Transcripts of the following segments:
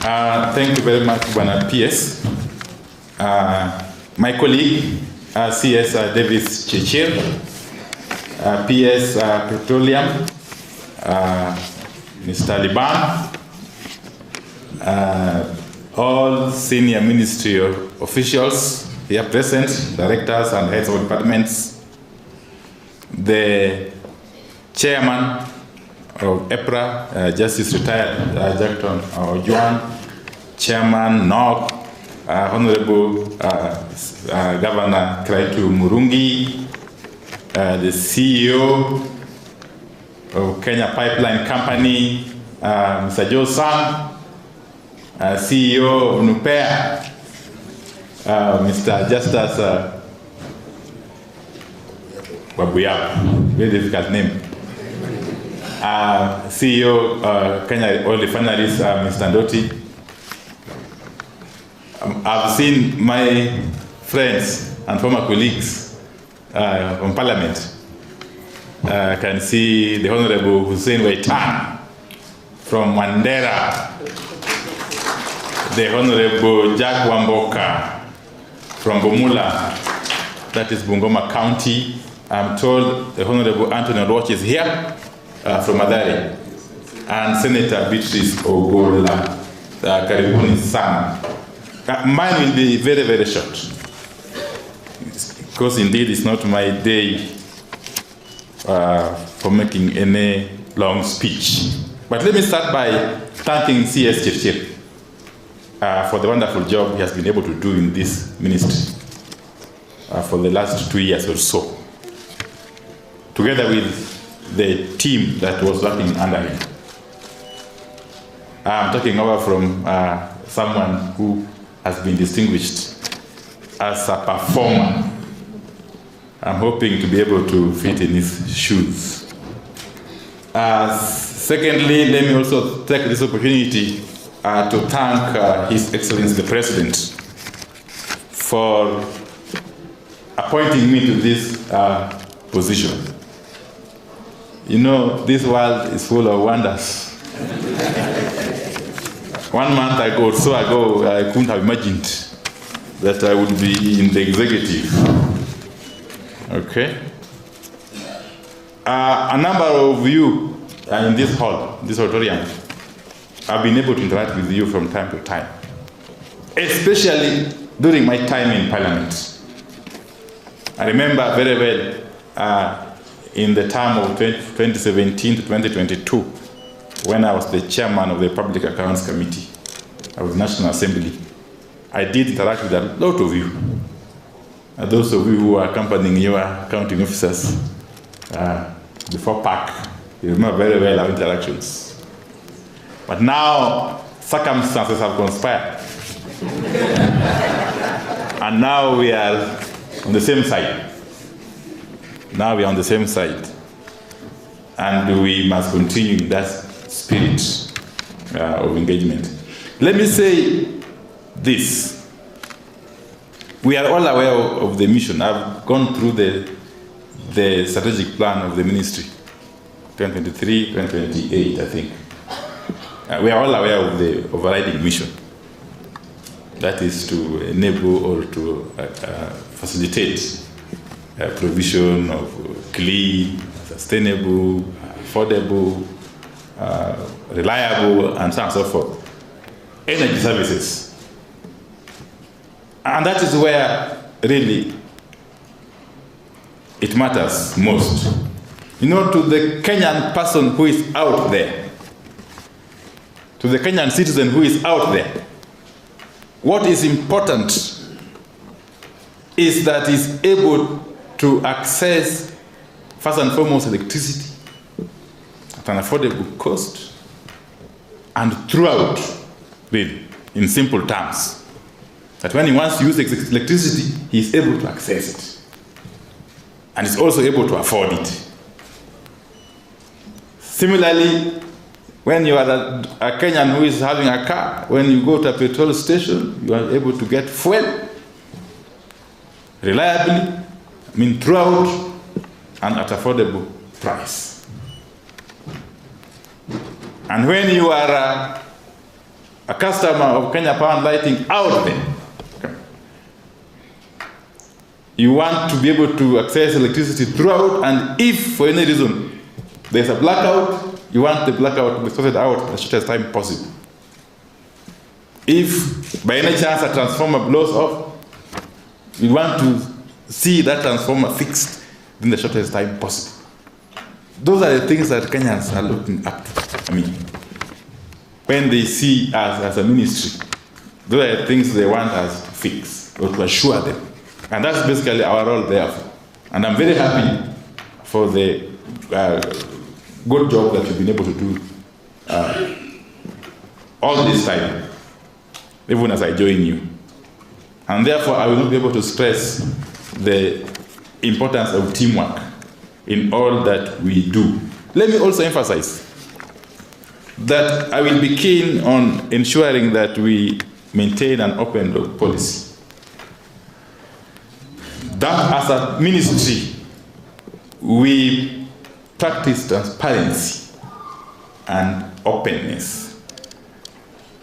Thank you very much, Bwana PS. My colleague, CS Davis Chichir, PS Petroleum, Mr. Liban, all senior ministry officials here present, directors and heads of departments, the chairman of EPRA, Justice Retired Jackton Ojuan, Chairman NOC, Honorable Governor Kraitu Murungi, the CEO of Kenya Pipeline Company, Mr. Joe Sang, CEO of NUPEA, Mr. Justice Wabuyab, very difficult name. CEO Kenya Oil Refineries, Mr. Ndoti. I've seen my friends and former colleagues from Parliament. I can see the Honorable Hussein Waitan from Mandera, the Honorable Jack Wamboka from Bomula, that is Bungoma County. I'm told the Honorable Anthony Roch is here from Madari, and Senator Beatrice Ogola, Karibuni Sana. Mine will be very, very short, because indeed it's not my day for making any long speech. But let me start by thanking CS Chirchir for the wonderful job he has been able to do in this ministry for the last 2 years or so, together with the team that was working under him. I'm talking over from someone who has been distinguished as a performer. I'm hoping to be able to fit in his shoes. Secondly, let me also take this opportunity to thank His Excellency the President for appointing me to this position. You know, this world is full of wonders. 1 month ago, I couldn't have imagined that I would be in the executive. Okay? A number of you in this hall, this auditorium, I've been able to interact with you from time to time, especially during my time in Parliament. I remember very well in the term of 2017 to 2022, when I was the chairman of the Public Accounts Committee of the National Assembly. I did interact with a lot of you. Those of you who are accompanying your accounting officers before PAC, you remember very well our interactions. But now, circumstances have conspired. And now we are on the same side. Now we are on the same side. And we must continue in that spirit of engagement. Let me say this. We are all aware of the mission. I've gone through the strategic plan of the ministry, 2023, 2028, I think. We are all aware of the overriding mission. That is to enable or to facilitate provision of clean, sustainable, affordable, reliable, and so on and so forth energy services. And that is where really it matters most. You know, to the Kenyan person who is out there, to the Kenyan citizen who is out there, what is important is that he's able to access, first and foremost, electricity at an affordable cost, and throughout, really, in simple terms, that when he wants to use electricity, he's able to access it. And he's also able to afford it. Similarly, when you are a Kenyan who is having a car, when you go to a petrol station, you are able to get fuel reliably, throughout, and at affordable price. And when you are a customer of Kenya Power and Lighting out there. You want to be able to access electricity throughout, and if for any reason there's a blackout, you want the blackout to be sorted out as shortest time possible. If by any chance a transformer blows off, you want to see that transformer fixed in the shortest time possible. Those are the things that Kenyans are looking up to. I mean, when they see us as a ministry, those are the things they want us to fix or to assure them. And that's basically our role there. And I'm very happy for the good job that you've been able to do all this time, even as I join you. And therefore, I will not be able to stress the importance of teamwork in all that we do. Let me also emphasize that I will be keen on ensuring that we maintain an open door policy. That as a ministry, we practice transparency and openness,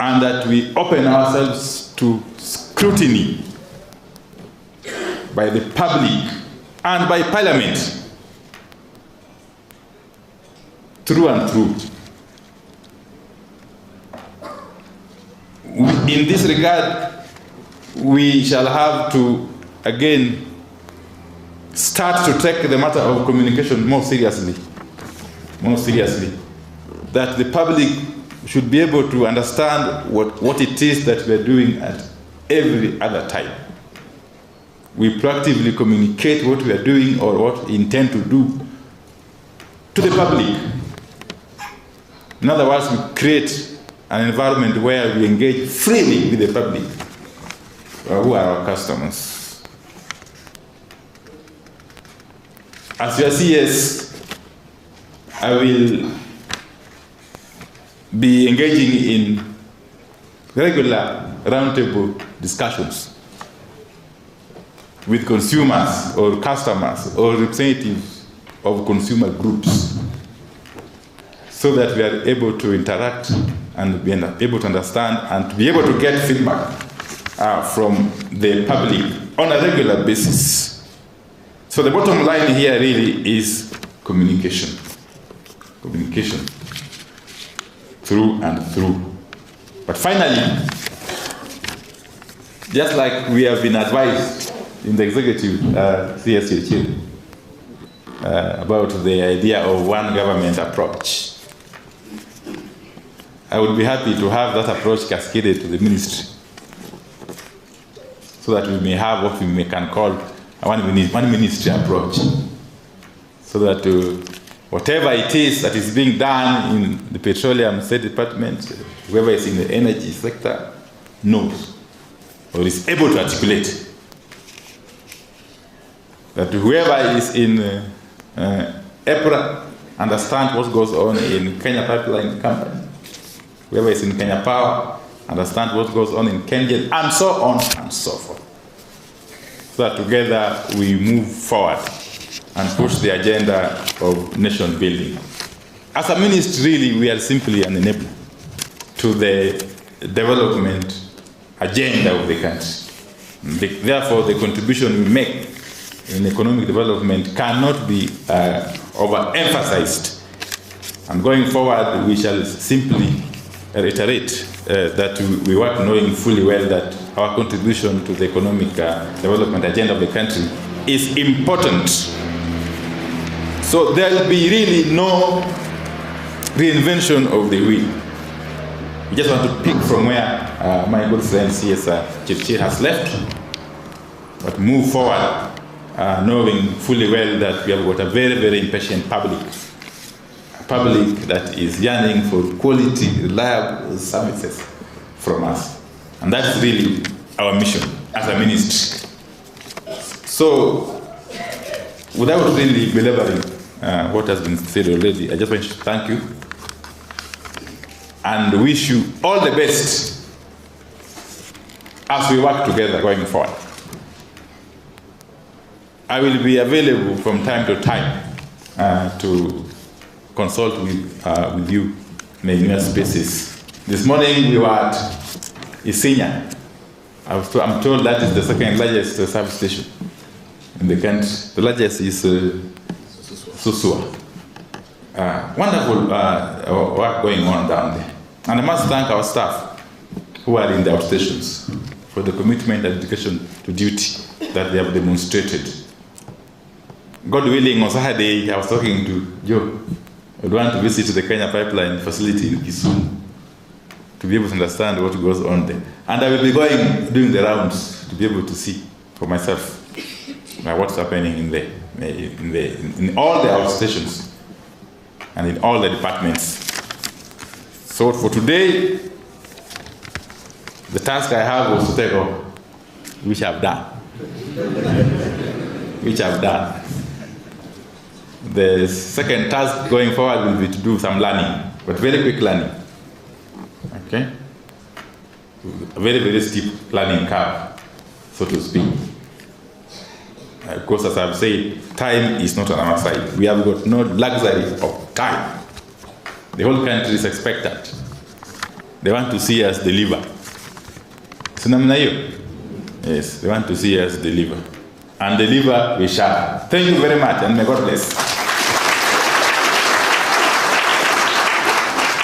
and that we open ourselves to scrutiny by the public and by Parliament through and through. In this regard, we shall have to again start to take the matter of communication more seriously, that the public should be able to understand what it is that we are doing at every other time. We proactively communicate what we are doing or what we intend to do to the public. In other words, we create an environment where we engage freely with the public, who are our customers. As your CS, I will be engaging in regular roundtable discussions with consumers or customers or representatives of consumer groups, so that we are able to interact and be able to understand and to be able to get feedback from the public on a regular basis. So the bottom line here really is communication. Communication through and through. But finally, just like we have been advised in the executive CSCH about the idea of one government approach, I would be happy to have that approach cascaded to the ministry, so that we may have what we can call a one ministry approach, so that whatever it is that is being done in the Petroleum State Department, whoever is in the energy sector knows or is able to articulate. That whoever is in EPRA understands what goes on in Kenya Pipeline Company. Whoever is in Kenya Power understands what goes on in Kenya, and so on and so forth. So that together we move forward and push the agenda of nation building. As a ministry, really, we are simply an enabler to the development agenda of the country. Therefore, the contribution we make in economic development cannot be overemphasized. And going forward, we shall simply reiterate that we work knowing fully well that our contribution to the economic development agenda of the country is important. So there will be really no reinvention of the wheel. We just want to pick from where my good friend CS Chirchir has left, but move forward knowing fully well that we have got a very, very impatient public. A public that is yearning for quality, reliable services from us. And that's really our mission as a ministry. So, without really belaboring what has been said already, I just want to thank you and wish you all the best as we work together going forward. I will be available from time to time to consult with you in your spaces This morning we were at Isinya. I'm told that is the second largest substation in the country. The largest is Susua. Wonderful work going on down there. And I must thank our staff who are in the outstations for the commitment and dedication to duty that they have demonstrated. God willing, on Saturday, I was talking to Joe. I would want to visit the Kenya pipeline facility in Kisumu to be able to understand what goes on there. And I will be doing the rounds to be able to see for myself what's happening in all the outstations and in all the departments. So for today, the task I have was to take off, which I've done. The second task going forward will be to do some learning, but very quick learning. Okay? A very, very steep learning curve, so to speak. Of course, as I've said, time is not on our side. We have got no luxury of time. The whole country is expectant. They want to see us deliver. Yes, they want to see us deliver. And deliver we shall. Thank you very much, and may God bless.